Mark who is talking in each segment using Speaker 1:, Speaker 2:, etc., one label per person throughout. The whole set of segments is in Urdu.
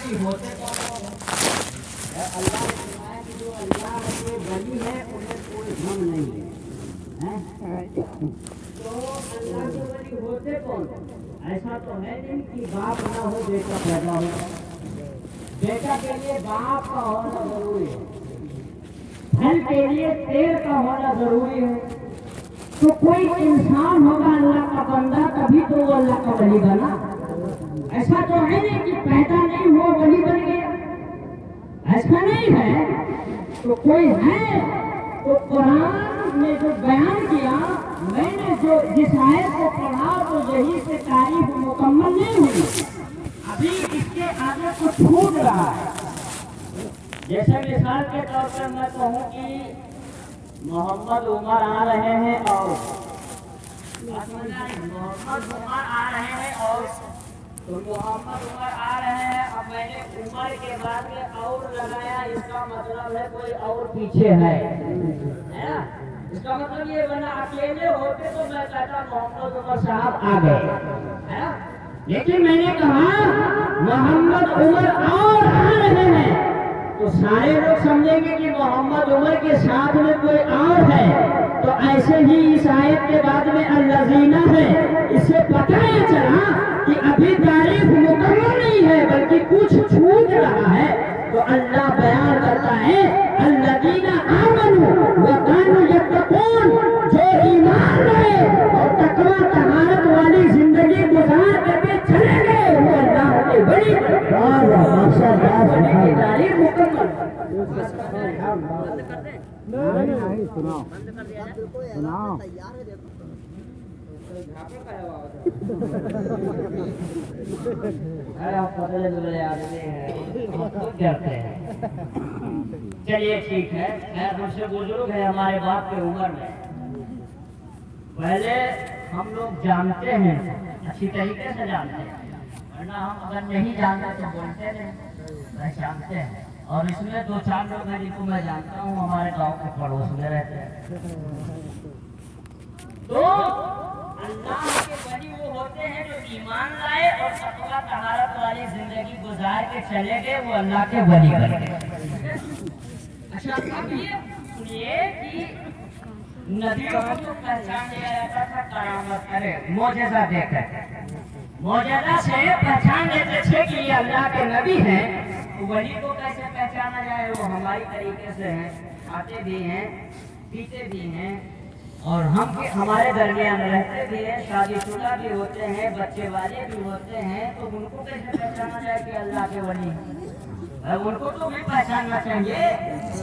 Speaker 1: ولی ہوتے کون ہیں؟ اللہ نے فرمایا کہ جو اللہ کے ولی ہیں انہیں کوئی غم نہیں ہے۔ تو اللہ کے ولی ہوتے کون؟ ایسا تو ہے نہیں کہ باپ نہ ہو بیٹا پیدا ہو، بیٹا کے لیے باپ کا ہونا ضروری ہے، پھل کے لیے تیل کا ہونا ضروری ہے۔ تو کوئی انسان ہوگا اللہ کا بندہ تبھی تو وہ اللہ کا ولی بنا، ایسا تو ہے نہیں کہ پیدا نہیں ہو ولی بن گیا، ایسا نہیں ہے۔ تو کوئی ہے تو قرآن نے جو بیان کیا، میں نے جو جس آیت کو پڑھا تو یہی سے تعریف مکمل نہیں ہوئی، ابھی اس کے آگے کچھ چھوٹ رہا ہے۔ جیسے مثال کے طور پر میں کہوں کہ محمد عمر آ رہے ہیں اور محمد عمر آ رہے ہیں اور تو محمد عمر آ رہے ہیں، اب میں نے عمر کے بعد میں اور لگایا، اس کا مطلب ہے کوئی اور پیچھے ہے نا؟ اس کا مطلب یہ بنا اکیلے ہوتے تو میں کہتا محمد عمر صاحب آ گئے، لیکن میں نے کہا محمد عمر اور آ رہے ہیں تو سارے لوگ سمجھیں گے کہ محمد عمر کے ساتھ میں کوئی اور ہے۔ تو ایسے ہی اس آیت کے بعد میں الذین ہے، اس سے پتہ یہ چلا کہ ابھی تعریف مکمل نہیں ہے بلکہ کچھ چھوٹ رہا ہے۔ تو اللہ بیان کرتا ہے الذین آمنوا وکانوا یتقون، جو ایمان لائے اور تقوی طہارت والی زندگی گزار کر کے چلے گئے وہ اللہ کے ولی بنے۔ تعریف مکمل۔
Speaker 2: نہیں سناؤ سناؤ۔
Speaker 1: چلیے ٹھیک ہے، مجھ سے بزرگ ہے ہمارے باپ کے عمر میں، پہلے ہم لوگ جانتے ہیں، اچھی طریقے سے جانتے ہیں، ورنہ ہم اگر نہیں جانتے تو بولتے نہیں، پہچانتے ہیں۔ اور اس میں دو چار لوگ ہیں جن کو میں جانتا ہوں، ہمارے گاؤں کے پڑوس میں رہتے ہیں۔ تو اللہ کے ولی وہ ہوتے ہیں جو ایمان لائے اور تقوی طہارت والی زندگی گزار کے چلے گئے، وہ اللہ کے ولی بن گئے۔ اچھا اب یہ سنیے کہ نبیوں کو جو پہچان لیا جاتا تھا کرامت کرے، معجزہ دے کر، معجزہ سے پہچان لیتے تھے کہ یہ اللہ کے نبی ہیں۔ ولی کو کیسے پہچانا جائے؟ وہ ہماری طریقے سے ہیں، کھاتے بھی ہیں، پیتے بھی ہیں، اور ہمارے درمیان رہتے بھی ہیں، شادی شدہ بھی ہوتے ہیں، بچے والے بھی ہوتے ہیں، تو ان کو کیسے پہچانا جائے کہ اللہ کے ولی ہیں؟ ان کو تو بھی پہچاننا چاہیے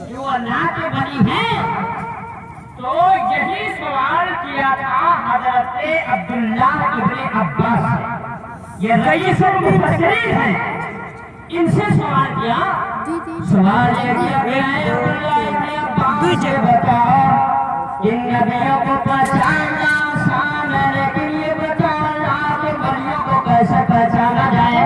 Speaker 1: کہ وہ اللہ کے ولی ہیں۔ تو یہی سوال کیا تھا حضرت عبداللہ ابن عباس سے، یہ رئیس المفسرین ہیں، ان سے سوال کیا، سوال یہ کیا گیا ہے عبداللہ ابن عباس سے بتاؤ ان نبیوں کو پہچاننا آسان ہے، لیکن یہ بتاؤ اللہ کے ولیوں کو کیسے پہچانا جائے؟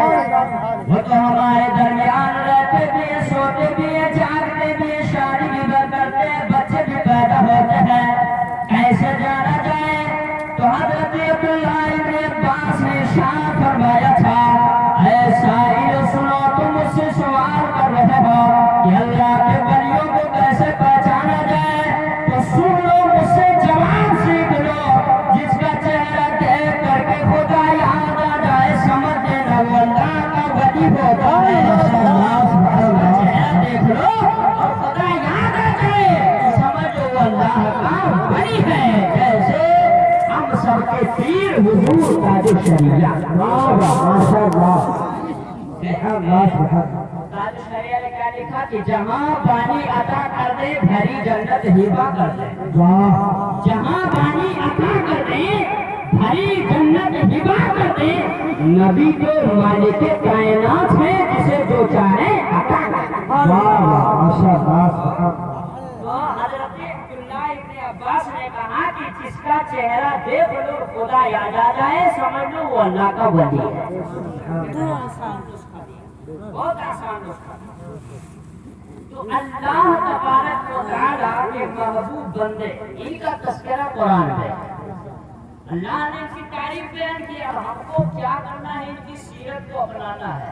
Speaker 1: وہ تو ہمارے درمیان رہتے بھی ہیں، سوتے بھی ہیں، جاگتے بھی ہیں، شادی بھی کرتے ہیں، بچے بھی پیدا ہوتے ہیں، کیسے جانا جائے؟ تو حضرت عبداللہ ابن عباس نے ارشاد فرمایا تھا، اے سائل سنو، تم مجھ سے سوال کر رہے ہو کہ اللہ کے ولیوں کو کیسے پہچانا جائے، تو سن لو، مجھ سے جواب سیکھ لو، جس کا چہرہ دیکھ کر کے خدا یاد آ جائے، سمجھ لینا وہ اللہ کا ولی ہوتا ہے۔ چہرہ دیکھ لو اور خدا یاد آ جائے، سمجھ لو وہ اللہ کا ولی ہے۔ جیسے ہم سب کے پیر حضور قادر شریعہ،
Speaker 2: ماشاء اللہ۔
Speaker 1: قادر شریعہ نے کیا لکھا کہ جہاں پانی عطا کر دے بھری جنت ہبا کر دے، جہاں پانی عطا کر دے بھری جنت ہبا کر دے، نبی جو مالک کائنات ہے جسے جو چاہے عطا کر دے۔ تو حضرت عبداللہ ابن عباس نے کہا کہ جس کا چہرہ دیکھ لو خدا یاد آ جائے، سمجھ لو وہ اللہ کا ولی ہے۔ بہت آسان نسخہ۔ تو اللہ تبارک و تعالیٰ کے محبوب بندے، ان کا تذکرہ قرآن ہے، اللہ نے ان کی تعریف بیان کی، اور ہم کو کیا کرنا ہے؟ ان کی سیرت کو اپنانا ہے۔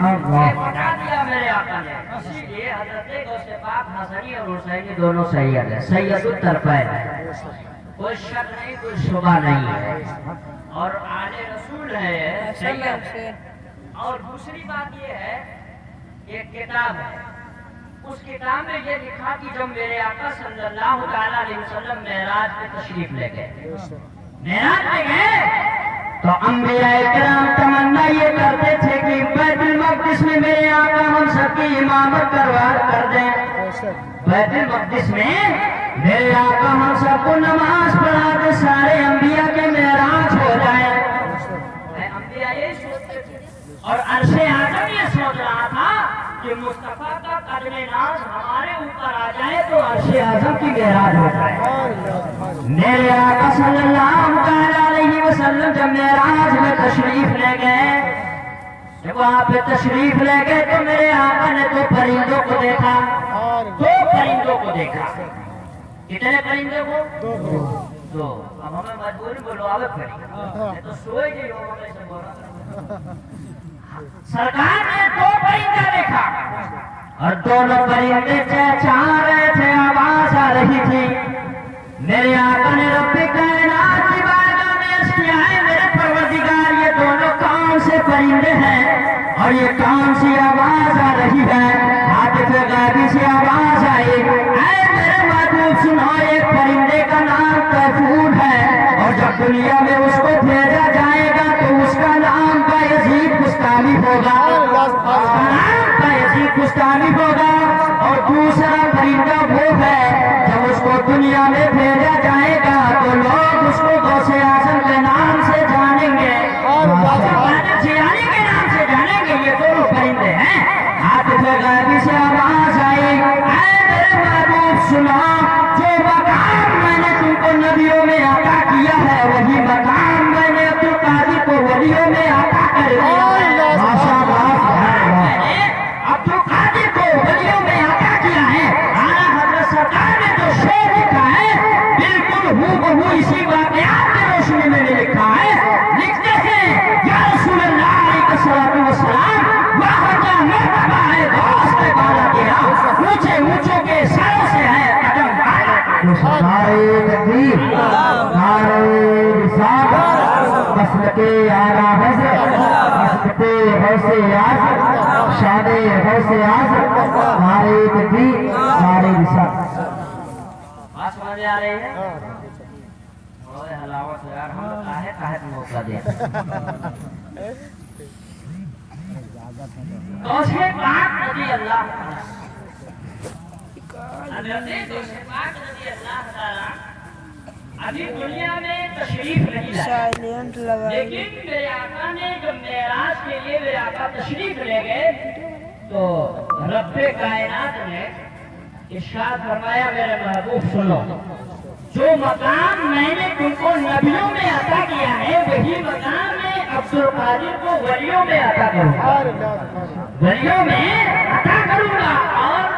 Speaker 1: یہ بتا دیا میرے آقا نے. اسی لیے حضرت غوث پاک حسنی اور حسینی دونوں سید ہیں, سید الطرفین ہے, کوئی شک نہیں, کوئی شبہ نہیں ہے, اور آل رسول ہے سید. اور دوسری بات یہ ہے, ایک کتاب ہے, اس کتاب میں یہ لکھا کہ جب میرے آقا صلی اللہ تعالیٰ علیہ وسلم معراج پہ تشریف لے گئے, معراج لے گئے تو انبیاء کرام تمنا یہ کرتے تھے کہ بیت المقدس میں میرے آقا ہم سب کی امامت کر دیں. بیت المقدس میں میرے آقا ہم سب کو نماز پڑھا دے, سارے انبیاء کے معراج ہو جائے. انبیاء یہی سوچتے تھے, اور عرش اعظم یہ سوچ رہا تھا کہ مصطفیٰ کا قدم ناز ہمارے اوپر آ جائے تو عرش اعظم کی معراج ہو جائے. میرے آقا صلی اللہ علیہ وسلم جب معراج میں تشریف لے گئے, جب وہاں پہ تشریف لے گئے تو میرے آقا نے تو پرندوں کو دیکھا, دو پرندوں کو دیکھا. کتنے پرندے کو؟ دو. اب ہمیں مجبوری بولو آوے پڑی تو سوئے گی ہو ہمیں سے بولا. سرکار نے دو پرندے دیکھا اور دونوں پرندے چہچہا رہے تھے, آواز آ رہی تھی. میرے آقا نے رب کائنات کی بارگاہ میں عرض کیا ہے, میرے پروردگار یہ دونوں کون سے پرندے ہیں اور یہ کون سی آواز آ رہی ہے؟ حاطف غیبی سے آواز آئی, اے میرے محبوب سنو, ایک پرندے کا نام طیفور ہے اور جب دنیا میں اس کو بھیجا جائے گا تو اس کا نام بایزید بستانی ہوگا, اس کا نام بایزید بستانی ہوگا. اور دوسرا پرندہ وہ ہے جب اس کو دنیا میں بھیجا جائے گا تو لوگ اس کو غوث اعظم کے نام سے جانیں گے, جیلانی کے نام سے جانیں گے. یہ دونوں پرندے ہیں. حاطف غیبی سے آواز آئی, اے میرے محبوب سنا, جو مقام میں نے تم کو نبیوں میں عطا کیا ہے وہی مقام میں نے عبد القادر کو ولیوں میں عطا کر دیا ہے. میں نے عبد القادر کو ولیوں میں عطا کیا ہے. اعلیٰ حضرت سرکار نے جو شعر لکھا ہے بالکل ہو اسی واقعات کی روشنی میں نے لکھا ہے. لکھتے ہیں, یا رسول اللہ علیہ الصلوۃ والسلام, وہاں کا مرتبہ ہے غوث کے بالا تیرا, اونچے اونچوں کے سروں سے ہے قدم بالا.
Speaker 2: نعرہ تکبیر, نعرہ رسالت, مسلک اعلیٰ حضرت, مسلک غوث اعظم, شان غوث اعظم, نعرہ تکبیر, نعرہ رسالت.
Speaker 1: بات سمجھ آ رہی ہے؟ اوہ حلاوت یار, ہم کاہے موقع دیں. غوث پاک رضی اللہ تعالیٰ, حضرت غوث پاک رضی اللہ تعالیٰ ابھی دنیا میں تشریف نہیں لائے, لیکن میرے آقا نے جب معراج کے لیے میرے آقا تشریف لے گئے تو رب کائنات نے ارشاد فرمایا, میرے محبوب سنو, جو مقام میں نے تم کو نبیوں میں عطا کیا ہے وہی مقام میں عبد القادر کو ولیوں میں عطا کروں گا, ولیوں میں عطا کروں گا. اور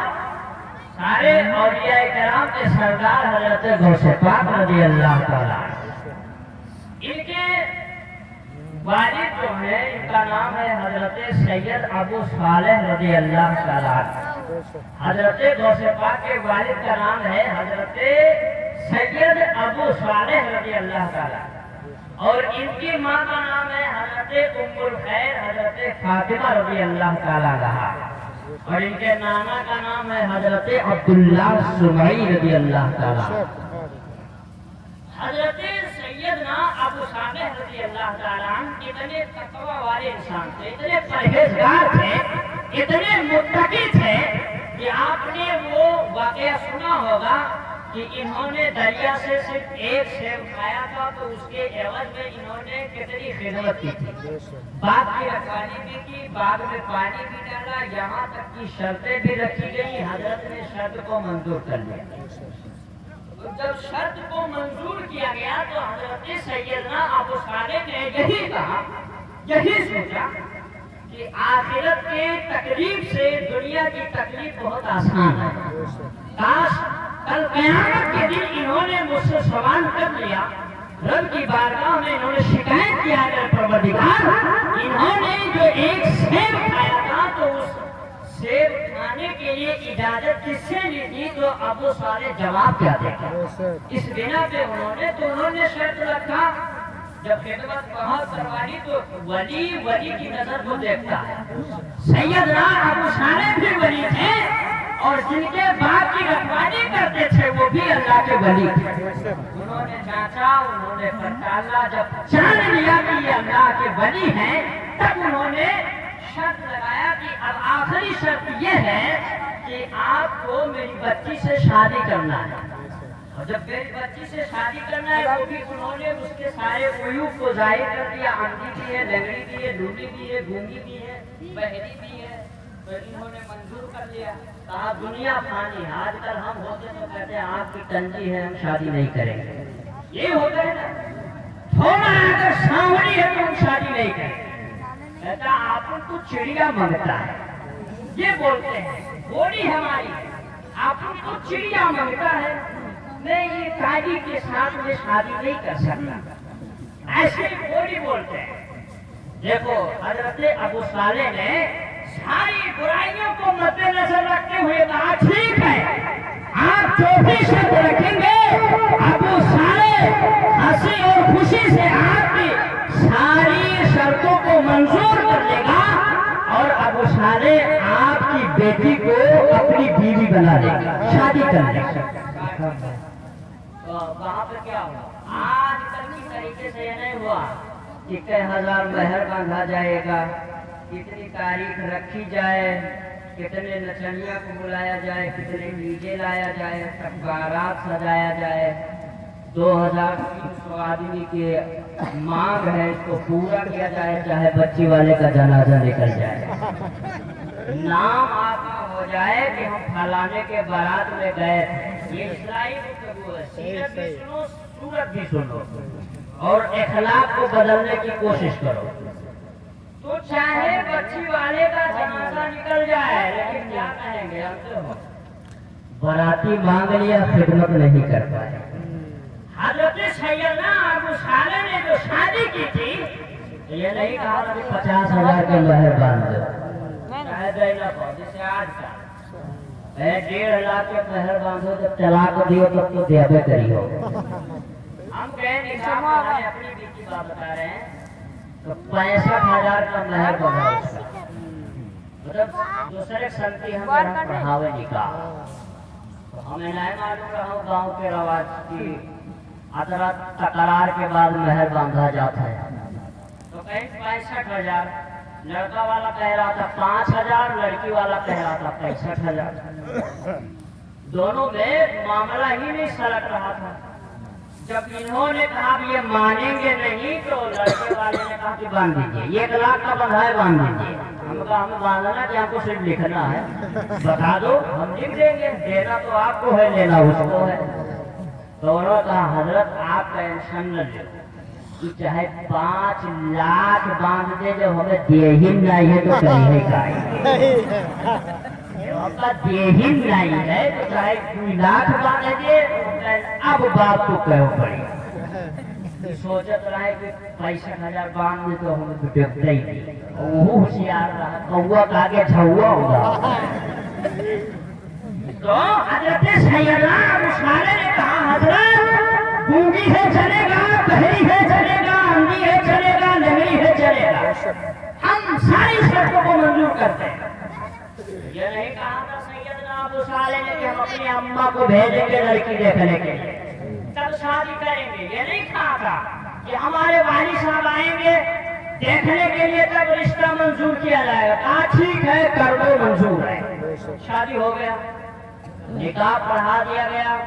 Speaker 1: سارے اولیاء کرام کے سردار حضرت غوث پاک رضی اللہ تعالیٰ, ان کے والد جو ہیں ان کا نام ہے حضرت سید ابو صالح رضی اللہ تعالیٰ. حضرت غوث پاک کے والد کا نام ہے حضرت سید ابو صالح رضی اللہ تعالیٰ, اور ان کی ماں کا نام ہے حضرت ام الخیر حضرت فاطمہ رضی اللہ تعالیٰ عنہا, اور ان کے نانا کا نام ہے حضرت عبداللہ سمعی رضی اللہ تعالیٰ. حضرت سیدنا ابو صالح رضی اللہ تعالیٰ اتنے تقوی والے انسان تھے, اتنے پرہیزگار تھے, اتنے متقی تھے کہ آپ نے وہ واقعہ سنا ہوگا کہ انہوں نے دریا سے صرف ایک سیب کھایا تھا تو اس کے عوض میں انہوں نے کتنی خدمت کی تھی. باغ کی رکھوالی بھی کی, باغ میں پانی بھی ڈالا, یہاں تک کی شرطیں بھی رکھی گئی. حضرت نے شرط کو منظور کر لیا. جب شرط کو منظور کیا گیا تو حضرت سیدنا ابو صالح نے یہی کہا, یہی سوچا کہ آخرت کے تکلیف سے دنیا کی تکلیف بہت آسان ہے. کاش کل قیامت کے دن انہوں نے مجھ سے سوال کر لیا رب کی بارگاہ میں انہوں نے شکایت کیا ہے پروردگار، انہوں نے جو ایک سیب کھایا تھا تو اس سیب کھانے کے لیے اجازت کس سے لی تھی؟ تو ابو صالح جواب کیا دے گا؟ اس بنا پہ انہوں نے شرط رکھا، جب خدمت بہت کروانی تو ولی کی نظر کو دیکھتا ہے۔ سیدنا ابو صالح بھی ولی تھے اور جن کے باپ کی رکھوالی کرتے تھے وہ بھی اللہ کے ولی تھے۔ انہوں نے جانچا، انہوں نے پرچالا، جب جان لیا کہ یہ اللہ کے ولی ہیں تب انہوں نے شرط لگایا کہ اب آخری شرط یہ ہے کہ آپ کو میری بچی سے شادی کرنا ہے، اور جب میری بچی سے شادی کرنا ہے وہ بھی انہوں نے اس کے سارے عیوب کو ظاہر کر دیا، اندھی بھی ہے، لنگڑی بھی ہے، لوٹی بھی ہے، گونگی بھی ہے، بہری بھی ہے، تو انہوں نے منظور کر لیا۔ کہا دنیا فانی ہے، آج کل ہم ہوتے تو کہتے ہیں آپ کی کنجی ہے ہم شادی نہیں کریں گے، یہ ہوتا ہے نا، تھوڑا اگر سانوری ہے تو ہم شادی نہیں کریں گے، کہتا آپ کو چڑیا منگتا ہے، یہ بولتے ہیں بولی ہماری آپ کو چڑیا منگتا ہے، میں یہ قاضی کے ساتھ میں شادی نہیں کر سکتا، ایسے بولی بولتے ہیں۔ دیکھو حضرت ابو صالح نے ساری برائیوں کو مد نظر رکھتے ہوئے کہا ٹھیک ہے آپ جو بھی شرط رکھیں گے ابو صالح ہنسی اور خوشی سے آپ کی ساری شرطوں کو منظور کر لے گا اور ابو صالح آپ کی بیٹی کو اپنی بیوی بنا لے گا، شادی کر لے گا۔ وہاں پہ کیا ہوا؟ آج کل کی طریقے سے یہ نہیں ہوا کہ کئی ہزار مہر باندھا جائے گا، کتنی تاریخ رکھی جائے، کتنے نچنیاں کو بلایا جائے، کتنے ڈیجے لایا جائے، بارات سجایا جائے، 2300 آدمی کی مانگ ہے اس کو پورا کیا جائے، چاہے بچی والے کا جنازہ نکل جائے، نام آپ کا ہو جائے کہ ہم پھلانے کے بارات میں گئے تھے۔ یہ اسلامی گفتگو ہے، سیرت بھی سنو، صورت بھی سنو اور اخلاق کو بدلنے کی کوشش کرو۔ تو چاہے بچی والے کا جنازہ نکل جائے لیکن کیا کہیں گے ہم؟ باراتی مانگ لیا، خدمت نہیں کر پائے۔ حضرت سیدنا ابو صالح نے جو شادی کی تھی یہ نہیں کہا کہ 50,000 کا مہر باندھ دو، جسے آج کا 1.5 لاکھ کے مہر باندھو، جب طلاق دیو تب تو دیابے کری ہو۔ ہم کہیں اپنی بیٹی کی بات بتا رہے ہیں تو 65,000 کا مہر بنا، مطلب دوسرے سنتی ہم پڑھاوے نکاح، ہمیں نہیں معلوم رہا گاؤں کے رواج کی عطرت تقرار کے بعد مہر باندھا جاتا ہے، تو کہیں 65,000 لڑکا والا کہہ رہا تھا 5,000، لڑکی والا کہہ رہا تھا 65,000، دونوں میں معاملہ ہی نہیں سلٹ رہا تھا۔ جب انہوں نے کہا یہ مانیں گے نہیں تو لڑکے والے نے کہا کہ باندھ دیجیے، 1 لاکھ کا بندھا ہے باندھ دیجیے۔ ہم کہا ہمیں باندھنا کہ آپ کو صرف لکھنا ہے، بتا دو ہم لکھ دیں گے، دینا تو آپ کو ہے لینا اس کو ہے۔ تو انہوں نے کہا حضرت آپ ٹینشن نہ لو، چاہے 5 لاکھ باندھ دے، جو ہمیں دے ہی نہیں ہے تو کہیں دے ہی نہیں ہے تو چاہے 2 لاکھ باندھ دے، اب بات تو کہو پڑی۔ سوچت رہا ہے کہ 65,000 باندھ دے تو ہمیں تو ڈبتا ہی نہیں، وہ ہوشیار رہا، کوا کہا کہ جھوا ہوگا۔ تو حضرت سیدنا ابو صالح نے کہا حضرت گونگی ہے چلے گا، بہری ہے چلے گا، اندھی ہے چلے گا، لنگڑی ہے چلے گا، ہم ساری شرطوں کو منظور کرتے ہیں۔ یہ نہیں کہا تھا سیدنا ابو صالح نے کہ ہم اپنی اماں کو بھیجیں گے لڑکی دیکھنے کے لیے تب شادی کریں گے، یہ نہیں کہا تھا کہ ہمارے والد صاحب آئیں گے دیکھنے کے لیے تب رشتہ منظور کیا جائے گا، کہا ٹھیک ہے کر دو، منظور ہے، شادی ہو گیا، نکاح پڑھا دیا گیا۔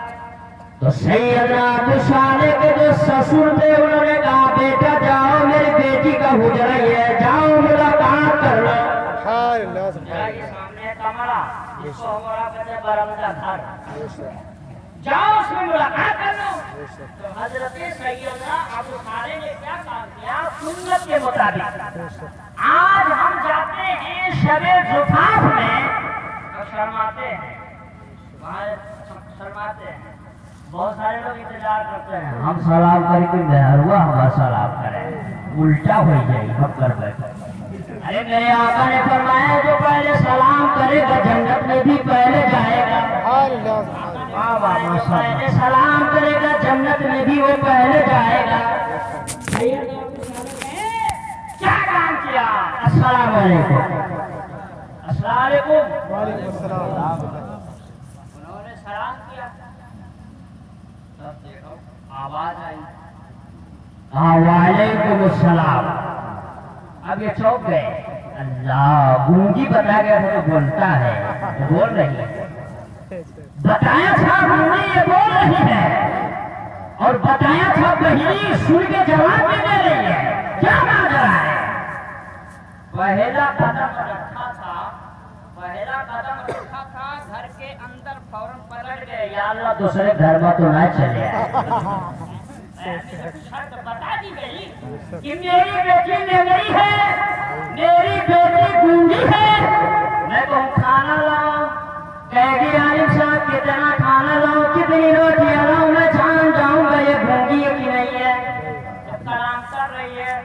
Speaker 1: تو سیدنا ابو صالح کے جو سسر تھے انہوں نے کہا بیٹا جاؤ میری بیٹی کا حجرہ یہ ہے، جاؤ ملاقات کر لو۔ سامنے کمرہ جس کو ہمارا کہتے ہیں برندہ گھر، جاؤ اس میں ملاقات کر لو۔ تو حضرت سیدنا ابو صالح نے کیا کام کیا؟ سنت کے مطابق آج ہم جاتے ہیں شب زفاف میں اور شرماتے ہیں، بہت سارے لوگ انتظار کرتے ہیں ہم سلام کر کے مہروا ہمارا سلام کریں، الٹا ہو جائے ہم کر بیٹھے۔ ارے میرے آقا نے فرمایا جو پہلے سلام کرے گا جنت میں بھی پہلے جائے گا، پہلے سلام کرے گا جنت میں بھی وہ پہلے جائے گا۔ کیا کام کیا؟ السلام علیکم، السلام علیکم،
Speaker 3: وعلیکم السلام۔
Speaker 1: انہوں نے سلام کیا، تب دیکھو آواز آئی وعلیکم السلام۔ اب یہ چوک گئے، اللہ گونگی بتا گیا تھا تو بولتا ہے، بول رہی ہے، بتایا تھا گونگی یہ بول رہی ہے، اور بتایا تھا بہنی سن کے جواب میں دے رہی ہے، کیا ماجرا ہے؟ پہلا قدم رکھا تھا، پہلا قدم رکھا تھا گھر کے اندر فوراً پلٹ گئے، یا اللہ دوسرے گھر میں تو نہ چلے آئے۔ شرط بتا دی گئی کہ میری بیٹی لنگڑی ہے، میری بیٹی گونگی ہے، میں کہوں کھانا لاؤ، کہے گی عالم صاحب کتنا کھانا لاؤ، کتنی روٹیاں لاؤ، میں جان جاؤں گا یہ گونگی ہے کہ نہیں ہے۔ جب کلام کر رہی ہے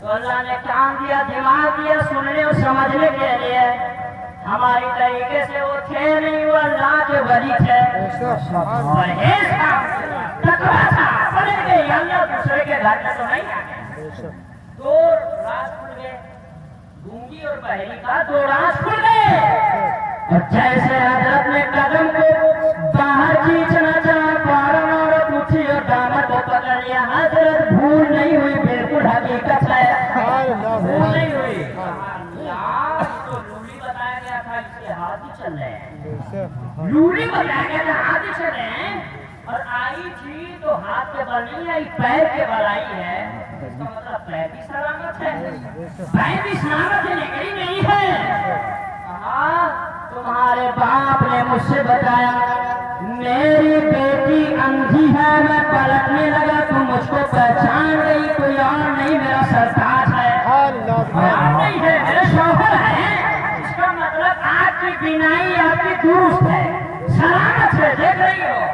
Speaker 1: تو اللہ نے کان دیا، دماغ دیا سننے اور سمجھنے کے لیے۔ ہماری طریقے سے وہ تھے نہیں، وہ اللہ کے ولی تھے، پرہیز تھا، تقویٰ تھا، پڑھ گئی اللہ دوسرے کے گھر میں تو نہیں آئے۔ دو راز کھل گئے، گونگی اور بہری کا دو راز کھل گئے، اور جیسے حضرت نے قدم کو باہر کھینچنا چاہا فوراً عورت اٹھی اور دامن کو پکڑ لیا۔ حضرت بھول نہیں ہوئی، بالکل حقیقت ہے، بھول نہیں ہوئی۔ تو لولی بتایا گیا تھا اس کے ہاتھ ہی چل رہے ہیں، لولی بتایا گیا تھا ہاتھ ہی چل رہے ہیں، اور آئی تھی تو ہاتھ کے بل نہیں آئی، پیر کے بل آئی ہے، اس کا مطلب پیر بھی سلامت ہے، پیر بھی سلامت ہے، نکلی نہیں ہے۔ کہا تمہارے باپ نے مجھ سے بتایا میری بیٹی اندھی ہے، میں پلٹنے لگا تو مجھ کو پہچان گئی، کوئی اور نہیں میرا سرتاج ہے، نہیں ہے میرے شوہر ہے، اس کا مطلب آپ کی بینائی آپ کی درست ہے، سلامت ہے، دیکھ رہی ہو۔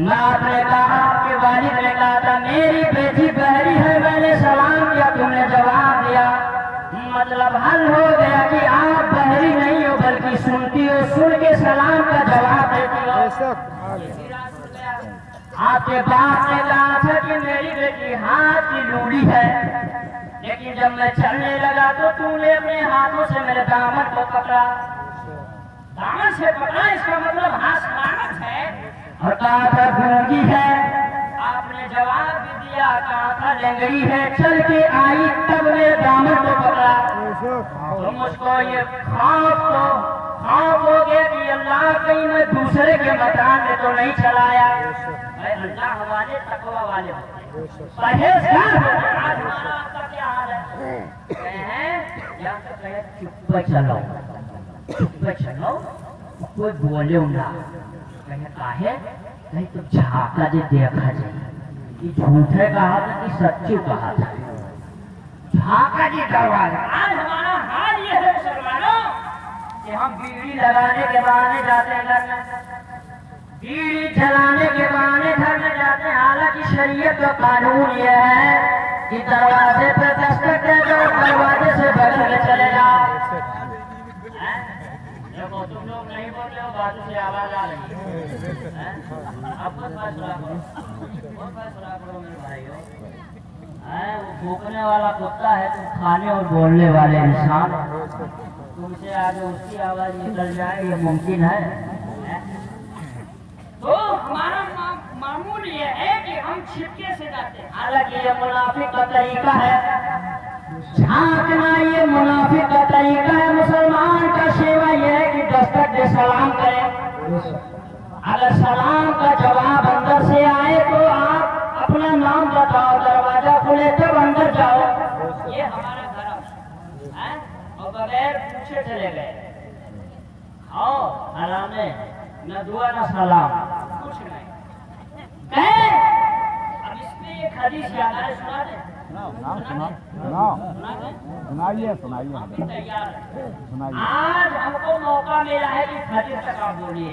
Speaker 1: باپ نے کہا، آپ کے والد نے کہا تھا میری بیٹی بہری ہے، میں نے سلام کیا تم نے جواب دیا، مطلب حل ہو گیا کہ آپ بہری نہیں ہو بلکہ سنتی ہو، سن کے سلام کا جواب دیتی ہو۔ آپ کے باپ نے کہا تھا کہ میری بیٹی ہاتھ کی لوڑی ہے، لیکن جب میں چلنے لگا تو تم نے اپنے ہاتھوں سے میرے دامن کو پکڑا، دامن سے پکڑا، اس کا مطلب ہاتھ سلامت ہے، اور کہا تھا گونگی ہے، آپ نے جواب بھی دیا، کہا تھا لنگڑی ہے، چل کے آئی تب میرے دامن کو پکڑا، تو مجھ کو یہ خوف ہو گیا کہ اللہ کہیں میں دوسرے کے مکان میں تو نہیں چلایا۔ اے اللہ ہمارے تقویٰ والے ہوتے ہیں، پرہیزگار ہوتے ہیں۔ آج ہمارا آپ کا کیا حال ہے؟ یا تو کہے چپ پہ چلو، چپ پہ چلو، کوئی بولے نہ، کہیں کاہے نہیں تو جھاکا دے دیکھا جائے کہ جھوٹے کہا تھا کہ سچی کہا تھا، جھاکا جی دروازہ۔ آج ہمارا حال یہ ہے مسلمانوں کہ ہم بیڑی لگانے کے بہانے جاتے ہیں گھر میں، بیڑی جلانے کے بہانے گھر میں جاتے ہیں، حالانکہ شریعت کا قانون یہ ہے کہ دروازے پہ دستک دے دو، دروازے سے بغل میں چلے جاؤ۔ دیکھو تم لوگ نہیں بول رہے ہو، باتوں سے آواز آ رہی ہے، اب خود فیصلہ کرو، خود فیصلہ کرو میرے بھائیو۔ وہ بھوکنے والا کتا ہے، تم کھانے اور بولنے والے انسان، تم سے آگے اس کی آواز نکل جائے یہ ممکن ہے؟ تو ہمارا معمول یہ ہے کہ ہم چھپکے سے جاتے ہیں، حالانکہ یہ منافق کا طریقہ ہے، جھانکنا یہ منافق کا طریقہ ہے۔ مسلمان کا شیوا یہ ہے کہ دستک دے سلام کرے، اگر سلام کا جواب اندر سے آئے تو آپ اپنا نام بتاؤ، دروازہ کھلے تب اندر جاؤ، یہ ہمارا دھرم ہے، اور بغیر پوچھے چلے گئے، آؤ آرام ہے، نہ دعا نہ سلام، کچھ نہیں گئے۔ اب اس میں ایک حدیث یاد آئے، سنا دیں؟ آج ہم کو موقع ملا ہے کہ حدیث تک آپ بولیے،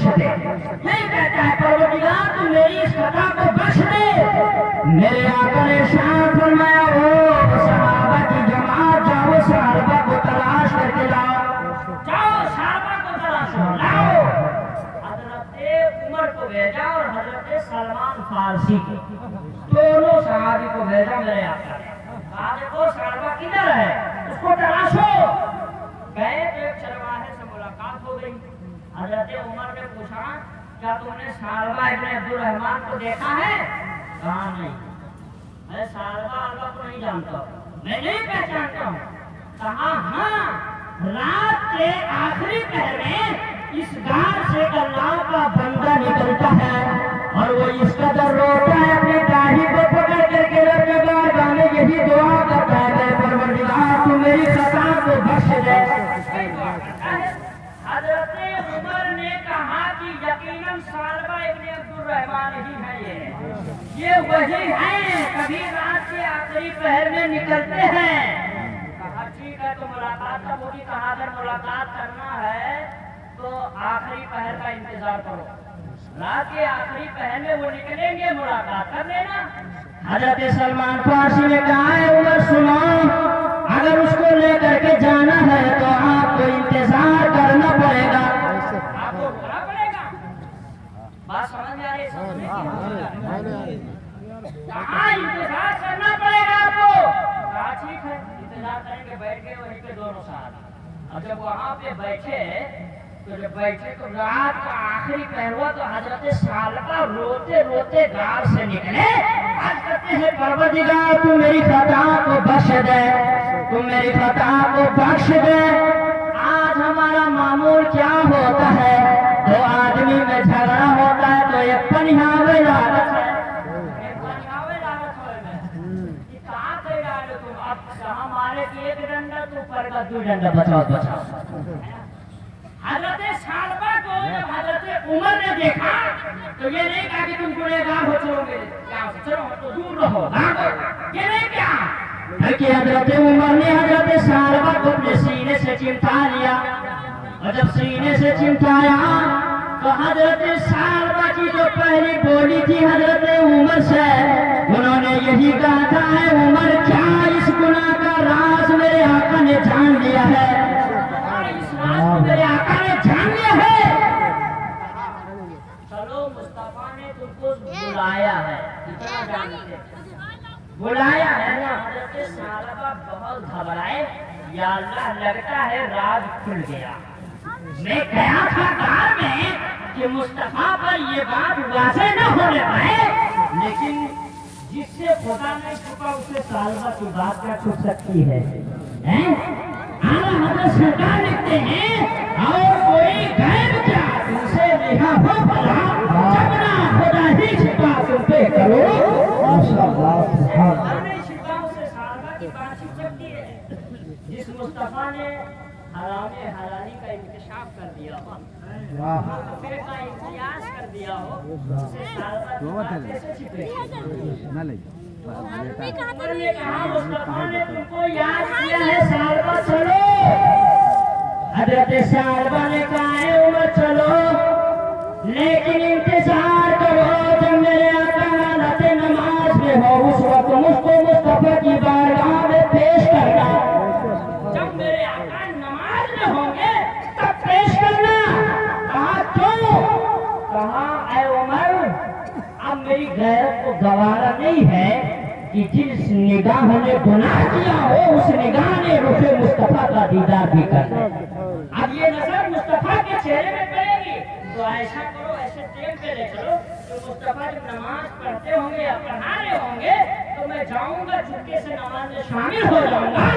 Speaker 1: بخش دے. یہی کہتا ہے پروردگار تو میری اس خطا کو بخش دے. میرے آقا نے ارشاد فرمایا او صحابہ کی جماعت جاؤ صحابہ کو تلاش کر کے لاؤ. جاؤ صحابہ کو تلاش لاؤ. حضرت عمر کو بھیجا اور حضرت سلمان فارسی کو دونوں صحابی کو بھیجا میرے آقا نے. آج وہ صحابہ کدھر ہے اس کو تلاشو. گئے تو ایک چرواہے سے ملاقات ہو گئی. حضرت عمر نے پوچھا کیا تم نے سالبہ ابن عبد الرحمن کو دیکھا ہے؟ کہا نہیں. میں سالبہ اللہ کو نہیں جانتا ہوں, میں نہیں پہچانتا ہوں. کہا ہاں رات کے آخری پہر میں اس غار سے اللہ کا بندہ نکلتا ہے اور وہ اس قدر روتا ہے اپنی داڑھی کو پکڑ کر کے رب کے بارگاہ میں یہی دعا کرتا ہے کہ پروردگار تو میری خطا کو بخش دے. حضرت عمر نے کہا کہ یقیناً سالبہ ابن عبد الرحمن ہی ہے. یہ وہی ہیں کبھی رات کے آخری پہر میں نکلتے ہیں. کہا ٹھیک ہے تو ملاقات کا ہوگی. کہا اگر ملاقات کرنا ہے تو آخری پہر کا انتظار کرو. رات کے آخری پہر میں وہ نکلیں گے, ملاقات کر لینا. حضرت سلمان فارسی نے کہا ہے عمر سنو, اگر اس کو لے کر کے جانا ہے تو آپ کو انتظار کرنا پڑے گا. آپ کو رکنا پڑے گا. بات سمجھ میں آ رہی ہے؟ کہاں انتظار کرنا پڑے گا آپ کو. کہا ٹھیک ہے انتظار کریں گے. بیٹھ گئے وہیں پہ دونوں ساتھ. اور جب وہاں پہ بیٹھے تو رات کا آخری پہر ہوا تو حضرت سالبہ روتے روتے غار سے نکلے. آج کہتے ہیں پروردگار تو میری خطا کو بخش دے, تو میری خطا کو بخش دے. آج ہمارا معمول کیا ہوتا ہے, دو آدمی میں جھگڑا ہوتا ہے تو ایک پنہاوے لعنت ہے. ایک پنہاوے لعنت ہوئے میں کہ کہاں سے ڈالو تم. اب ہمارے کی ایک ڈنڈا تو پر کا دو ڈنڈا بچاؤ بچاؤ. حضرت سالبہ کو جب حضرت عمر نے دیکھا تو یہ نہیں کہا کہ تم گنہگار ہو چلو گے چلو تو دور رہو, یہ نہیں کہا. بلکہ حضرت عمر نے حضرت سالبہ کو اپنے سینے سے چمٹا لیا. اور جب سینے سے چمٹایا تو حضرت سالبہ کی جو پہلی بولی تھی حضرت عمر سے, انہوں نے یہی کہا تھا اے عمر کیا اس گناہ کا راز میرے آقا نے جان لیا ہے. میرے آقا نے جان لیا ہے. چلو مصطفیٰ نے تم کو بلایا ہے, کتنا جانتے بلایا ہے نا. حضرت سالبہ بہت گھبرائے. یا اللہ لگتا ہے راز کھل گیا. میں گیا تھا غار میں کہ مصطفیٰ پر یہ بات واضح نہ ہونے پائے, لیکن جس سے خدا نہیں چھپا اس سے سالبہ کی بات کیا چھپ سکتی ہے. حضرت سرکار لکھتے ہیں اور کوئی غیب کیا تم سے رہا ہو بلا, جبنا خدا ہی چھپا تم پہ کرو. خدا نے چھپا اسے سالبہ کی بات چھپ سکتی ہے. جس مصطفیٰ نے حرام حلالی کا انکشاف کر دیا ہو, کفر کا امتیاز کر دیا ہو, اسے سالبہ کی بات کیسے چھپے گی. عمر نے کہا مصطفیٰ نے تم کو یاد کیا ہے سالبہ چلو. حضرت سالبہ نے کہا ہے عمر چلو, لیکن انتظار کرو جب میرے آقا حالت نماز میں ہو اس وقت مجھ کو مصطفیٰ کی بارگاہ میں پیش کرنا. جب میرے آقا نماز میں ہوں گے تب پیش کرنا. کہا کیوں؟ کہا اے عمر اب میری غیرت کو گوارا نہیں ہے کہ جس نگاہ نے گناہ کیا ہو اس نگاہ نے رخ مصطفیٰ کا دیدار بھی کرنا. اب یہ نظر مصطفیٰ کے چہرے میں پڑے گی تو ایسا کرو, ایسے ٹیم پہ لے چلو تو مصطفیٰ جب نماز پڑھتے ہوں گے یا پڑھا رہے ہوں گے تو میں جاؤں گا چپکے سے نماز میں شامل ہو جاؤں گا.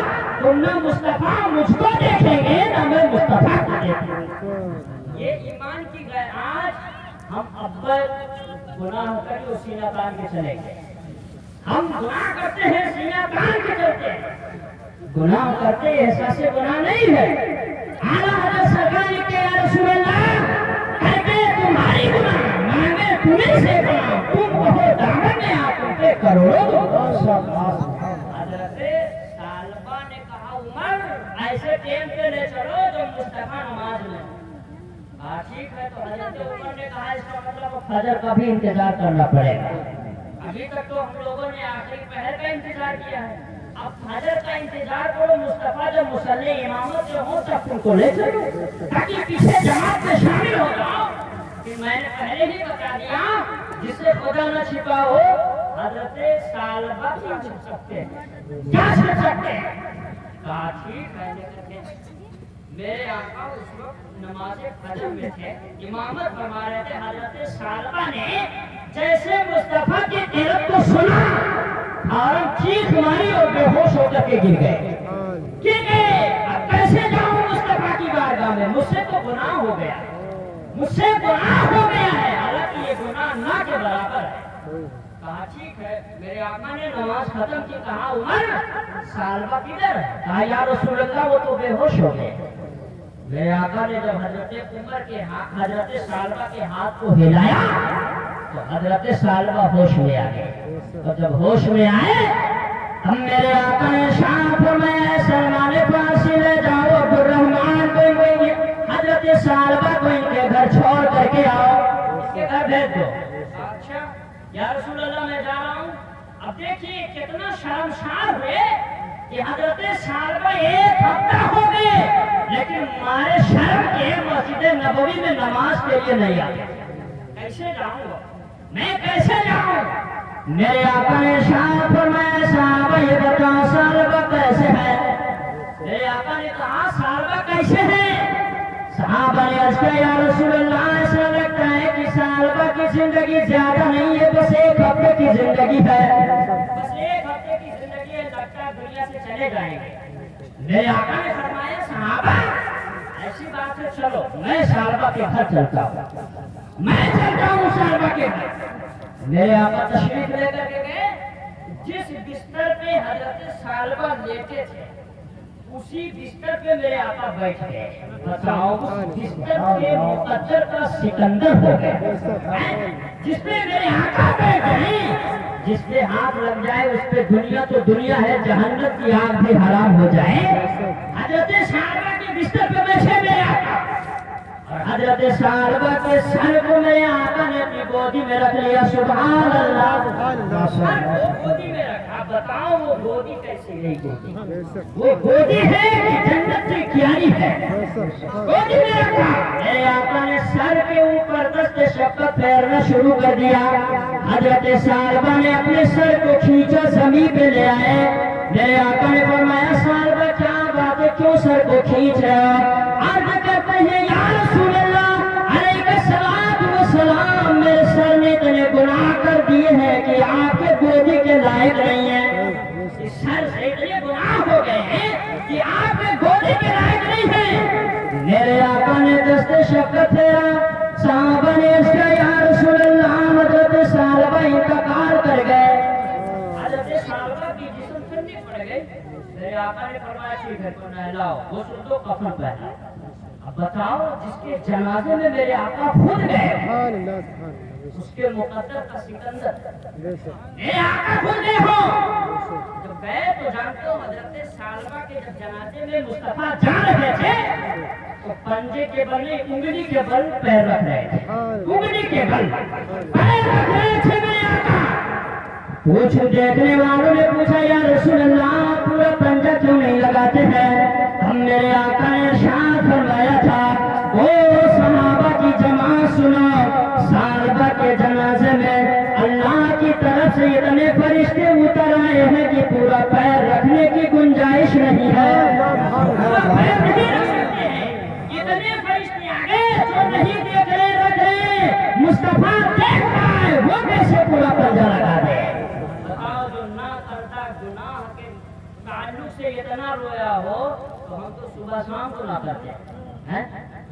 Speaker 1: تم نہ مصطفیٰ مجھ کو دیکھیں گے نہ میں مصطفیٰ کو دیکھوں گا. یہ ایمان کی غیر. آج ہم اول گناہ کر کے سینہ تان کے چلے گئے. ہم گناہ کرتے ہیں سینہ تان کے چلتے ہیں. گناہ کرتے احساس گناہ نہیں ہے. اعلیٰ حضرت سرکار کے یا رسول اللہ کہتے تمہاری گناہ مانگے تمہیں سے گناہ تم کہو دامن میں آ تم پہ کروڑوں. حضرت سالبہ نے کہا عمر ایسے ٹیم پہ لے چلو جو مصطفیٰ نماز میں. ہاں ٹھیک ہے، تو حضرت عمر نے کہا اس کا مطلب فجر کا بھی انتظار کرنا پڑے گا۔ ابھی تک تو ہم لوگوں نے آخری پہر کا انتظار کیا ہے، اب فجر کا انتظار کرو۔ مصطفیٰ جب مصلی امامت جو ہو تب تم کو لے چلو تاکہ پیچھے جماعت میں شامل ہو جاؤ۔ کہ میں نے پہلے ہی بتا دیا جس سے خدا نہ چھپا ہو، حضرت ثعلبہ کیا چھپ سکتے ہیں، کیا چھپ سکتے ہیں؟ کہا ٹھیک ہے، میرے آقا اس وقت نماز فجر میں تھے، امامت فرما رہے تھے۔ حضرت ثعلبہ نے جیسے مصطفیٰ کی قرت کو سنا، فوراً چیخ ماری اور بے ہوش ہو کر کے گر گئے۔ اب کیسے جاؤں مصطفیٰ کی بارگاہ میں؟ مجھ سے تو گناہ ہو گیا، مجھ سے گناہ ہو گیا ہے، حالانکہ یہ گناہ نہ کے برابر ہے۔ کہا ٹھیک ہے، میرے آقا نے نماز ختم کی، کہا عمر ثعلبہ کدھر ہے؟ کہا یا رسول اللہ وہ تو بے ہوش ہو گئے۔ میرے آقا نے جب حضرت عمر کے ہاتھ، حضرت ثعلبہ کے ہاتھ کو ہلایا تو حضرت ثعلبہ ہوش میں آ گئے، اور جب ہوش میں آئے ہم میرے آقا نے شام فرمایا سلمان فارسی لے جاؤ عبد الرحمن کو، حضرت ثعلبہ کو ان کے گھر چھوڑ کر کے آؤ، اس کے گھر بھیج دو۔ اچھا یا رسول اللہ میں جا رہا ہوں۔ اب دیکھیے کتنا شرمسار ہوئے کہ حضرت ثعلبہ ایک ہفتہ ہو گئے لیکن ہمارے شرم کے مسجد نبوی میں نماز کے لیے نہیں آتے۔ کیسے جاؤں گا میں، کیسے جاؤں؟ میرے آقا نے شام فرمایا صحابہ یہ بتاؤ ثعلبہ کیسے ہے؟ میرے آقا نے کہا ثعلبہ کیسے ہے؟ صحابہ نے عرض کیا یا رسول اللہ ایسا لگتا ہے کہ ثعلبہ کی زندگی زیادہ نہیں ہے، بس ایک ہفتے کی زندگی ہے، بس ایک ہفتے کی زندگی ہے، لگتا ہے دنیا سے چلے جائیں گے۔ میرے آقا نے فرمایا صحابہ ایسی بات ہے، چلو میں ثعلبہ کے گھر چلتا ہوں، میں چلتا ہوں ثعلبہ کے گھر۔ میرے آقا تشریف لے کر کے گئے، جس بستر پہ حضرت ثعلبہ لیٹے تھے اسی بستر پہ میرے آقا بیٹھ گئے۔ بتاؤ اس بستر کے مقدر کا سکندر ہو گئے، جس پہ میرے آقا بیٹھ گئے، جس پہ ہاتھ لگ جائے اس پہ دنیا تو دنیا ہے، جہنم کی آگ بھی حرام ہو جائے۔ حضرت ثعلبہ کے بستر پہ بیٹھے میرے آقا، اور حضرت ثعلبہ کے سر کو میرے آقا نے اپنی گودی میں رکھ لیا۔ سبحان اللہ، سر کو گودی میں رکھا۔ بتاؤ وہ گودی کیسی ہے؟ وہ گودی ہے کہ جنت کی کیاری ہے؟ گودی میں رکھا، میرے آقا نے سر کے اوپر دست شفقت پھیرنا شروع کر دیا۔ حضرت ثعلبہ نے اپنے سر کو کھینچا، زمین پہ لے آئے۔ میرے آقا نے فرمایا ثعلبہ کیا بات ہے، کیوں سر کو کھینچ رہے ہو؟ عرض کرتے ہیں یا رسول اللہ علیہ الصلوۃ والسلام، میرے سر نے اتنے گناہ کر دیے ہیں کہ آپ کے گودی کے لائق نہیں ہیں۔ سر سے اتنے گناہ ہو گئے ہیں کہ آپ کے گودی کے لائق نہیں ہیں۔ میرے آقا نے دست شفقت پھیرا، صحابہ نے اس کا یا رسول اللہ حضرت ثعلبہ انتقال کر گئے، حضرت ثعلبہ کی جسم ٹھنڈی پڑ گئی۔ میرے آقا نے فرمایا ٹھیک ہے تو نہلاؤ، غسل دو، کفن پہناؤ۔ اب بتاؤ جس کے جنازے میں میرے آقا خود گئے اس کے مقدر کا سکندر میرے آقا خود گئے ہو، جب گئے تو جانتے ہو حضرت ثعلبہ کے جب جنازے میں مصطفیٰ جا رہے تھے تو پنجے کے بل نہیں، انگلی کے بل پیر رکھ رہے تھے، انگلی کے بل پیر رکھ رہے تھے میرے آقا۔ کچھ دیکھنے والوں نے پوچھا یا رسول اللہ پورا پنجہ کیوں نہیں لگاتے ہیں؟ ہم میرے آقا نے ارشاد فرمایا تھا او صحابہ کی جماعت سنو، ثعلبہ کے جنازے میں اللہ کی طرف سے اتنے فرشتے اتر آئے ہیں کہ پورا پیر رکھنے کی گنجائش نہیں ہے، پورا پیر نہیں رکھ سکتے ہیں، اتنے فرشتے آگے جو نہیں دیکھ رہے رکھ رہے، مصطفیٰ دیکھ رہا ہے وہ کیسے پورا پنجہ لگا دے؟ بتاؤ جو نہ کرتا گناہ کے تعلق سے اتنا رویا ہو تو ہم تو صبح شام گناہ کرتے ہیں،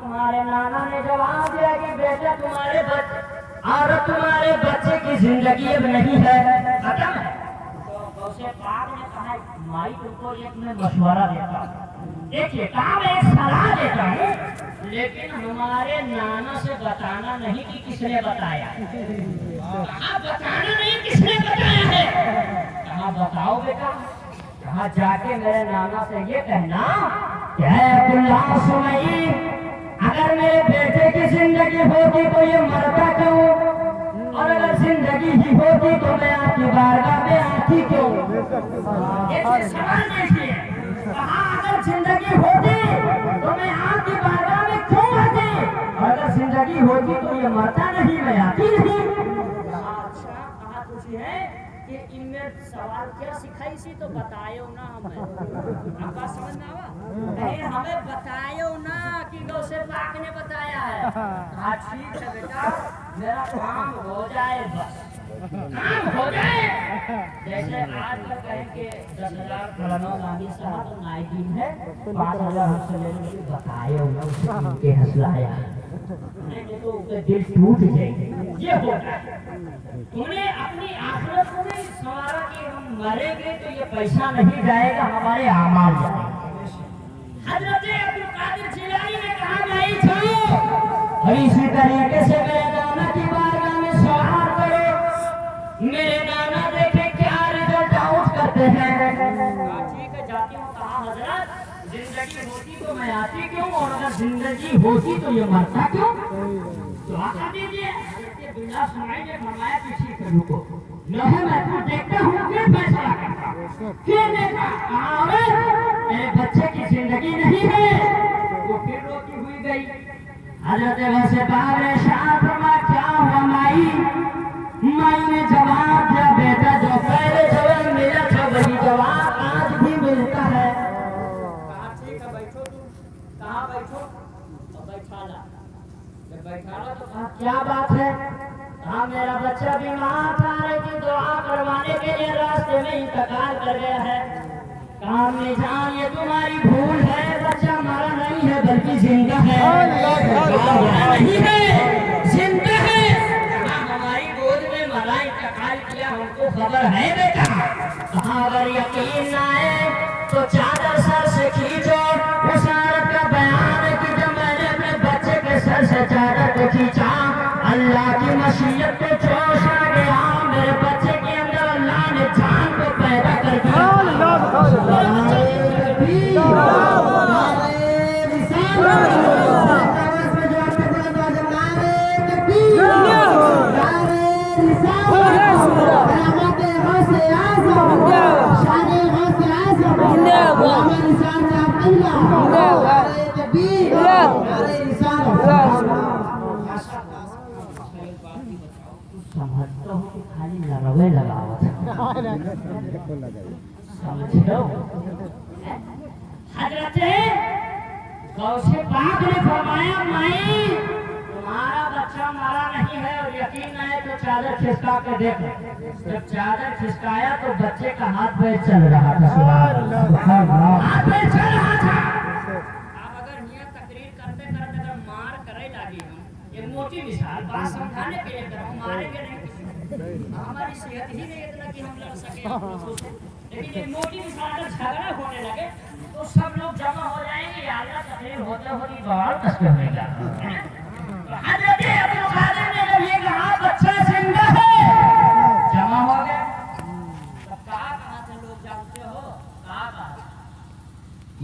Speaker 1: تمہارے نانا نے جواب دیا کہ بیٹا تمہارے بچے کی زندگی اب نہیں ہے، ختم ہے۔ تو غوث پاک نے کہا مائی تم کو ایک میں مشورہ دیتا ہوں، دیکھیے کہا میں ایک صلاح دیتا ہوں، لیکن ہمارے نانا سے بتانا نہیں کہ کس نے بتایا، کہا بتانا نہیں کس نے بتایا ہے، کہا بتاؤ بیٹا، کہا جا کے میرے نانا سے یہ کہنا کہ اے عبداللہ سمئی، اگر میرے بیٹے کی زندگی ہوتی تو یہ مرتا کیوں، اور اگر زندگی ہی ہوتی تو میں آپ کی بارگاہ میں آتی کیوں۔ یہ سوال دیکھیے، کہا اگر زندگی ہوتی تو میں آپ کی بارگاہ میں کیوں آتی، اور اگر زندگی ہوتی تو یہ مرتا نہیں، میں آتی نہیں۔ اچھا کہا کچھ ہے کہ ان میں سوال کیا سکھائی سی تو بتائیو نا ہمیں، آپ بات سمجھ نہ آوا، ہمیں بتائیو نا کہ غوث پاک نے بتایا ہے۔ کہا ٹھیک ہے بیٹا، میرا کام ہو جائے، بس کام ہو جائے، جیسے آج کا کہیں کہ 10,000 کلمہ نامی صاحب تو نائٹین ہے، 5,000 ہم سے لینے کے بتائیو نا، اس سے ان کے حسلایا ہے تو ان کے دل ٹوٹ جائے گے، یہ ہوتا ہے۔ انہیں اپنی آخرت کو نہیں سنوارا کہ ہم مریں گے تو یہ پیسہ نہیں جائے گا، ہمارے اعمال جائیں گے۔ حضرت عبدالقادر جیلانی نے کہا بھائی چھو، اور اسی طریقے سے میرے نانا کی بارگاہ میں سوال کرو، میرے نانا دیکھیں کیا رزلٹ آؤٹ کرتے ہیں۔ ٹھیک ہے جاتی ہوں، کہا حضرت زندگی ہوتی تو میں آتی کیوں، اور اگر زندگی ہوتی تو یہ مرتا کیوں، دعا کر دیجیے۔ بلا سنائی نے فرمایا کسی کو رکو، نہیں میں تو دیکھتا ہوں پھر فیصلہ کرتا ہوں، پھر دیکھا کہا میرے بچے کی زندگی نہیں ہے، وہ پھر روتی ہوئی گئی۔ حضرت غوث پاک نے ارشاد فرمایا کیا ہوا مائی، مائی نے جواب دیا بیٹا جو پہلے جواب ملا تھا وہی جواب آج بھی ملتا ہے۔ کہا ٹھیک ہے بیٹھو، تم کہاں بیٹھو، بیٹھا لا، جب بیٹھا لا تو کہا کیا بات ہے، کہا میرا بچہ بیمار تھا، رہی تھی دعا کروانے کے لیے راستے میں انتقال کر گیا ہے۔ کہا امی جان یہ تمہاری بھول ہے، بچہ مارا نہیں ہے بلکہ زندہ ہے، نہیں ہے زندہ ہے۔ کہا ہماری گود میں مرا انتقال کیا، ہم کو خبر ہے بیٹا۔ کہا اگر یقین نہ آئے تو چادر سر سے کھینچو، اس عورت کا بیان ہے کہ جب میں نے اپنے بچے کے سر سے چادر کو کھینچا، اللہ کی مشیت کو جوش آ گیا، میرے بچے کے اندر اللہ نے جان کو پیدا کر دیا۔ سمجھتا ہوں کہ خالی لروے لگاوا تھا، سمجھتا ہوں۔ حضرت غوث پاک نے فرمایا مائی تمہارا بچہ مارا نہیں ہے، اور یقین نہ ہے تو چادر کھسکا کے دیکھو۔ جب چادر کھسکایا تو بچے کا ہاتھ پیر چل رہا تھا، ہاتھ پیر چل رہا تھا۔ آپ اگر نیت تقریر کرتے کرتے اگر مار کرے لگی ہم، یہ موٹی مثال بات سمجھانے کے لیے کروں، ماریں گے نہیں کسی کو، ہماری صحت ہی نہیں اتنا کہ ہم لڑ سکیں، لیکن یہ موٹی مثال اگر جھگڑا ہونے لگے تو سب لوگ جمع ہو جائیں گے، یا اللہ تقریر ہوتے ہوئی بار کس میں ہوئے گا۔ حضرت عبدالقادر نے جب یہ کہا بچہ زندہ ہے، جمع ہو گئے۔ تب کہاں سے لوگ جانتے ہو، کہا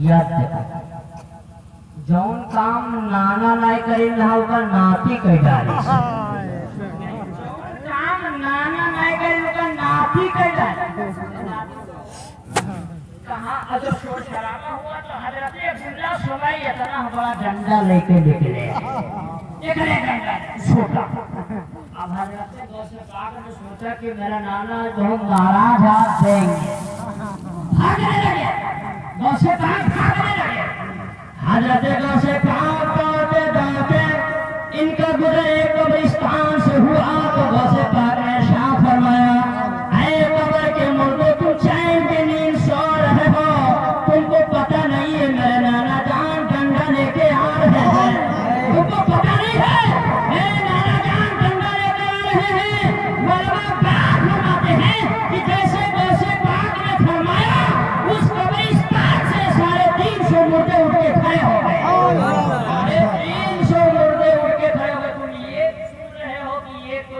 Speaker 1: یاد دیکھا جون کام نانا نائی کری نہ ہوگا ناتی کئی ڈالی، جون کام نانا نائی کری ہوگا ناتی کئی ڈالی۔ کہاں اگر شور شرابہ ہوا تو حضرت عبداللہ سمئی اتنا بڑا ڈنڈا لے کے نکلے، نکلے ڈنڈا چھوٹا۔ اب حضرت غوث پاک نے سوچا کہ میرا نانا جو ناراض ہاتھ دیں گے، بھاگنے لگے، غوث پاک بھاگنے لگے۔ حضرت غوث پاک دوڑتے دوڑتے ان کا گزر ایک قبرستان سے ہوا تو غوث پاک نے ارشاد فرمایا اے قبر کے مردوں تم چین کی نیند سو رہے ہو، تم کو پتہ نہیں ہے میرے نانا جان ڈنڈا لے کے آ رہے ہیں۔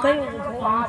Speaker 1: 5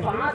Speaker 1: 5